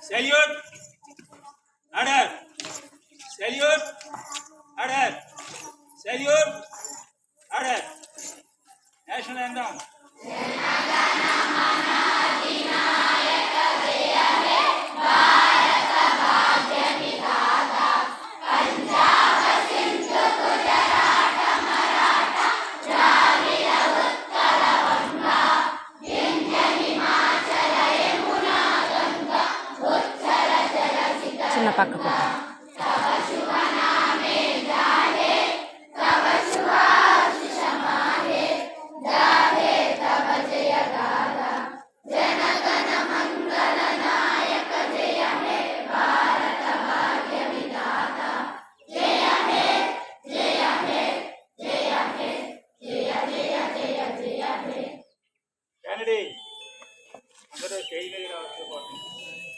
Salute. Order. Salute. Order. Salute. Order. National anthem. చిన్న పక్కకు Kennedy, అందరూ స్టేజ్ మీద రావచ్చు.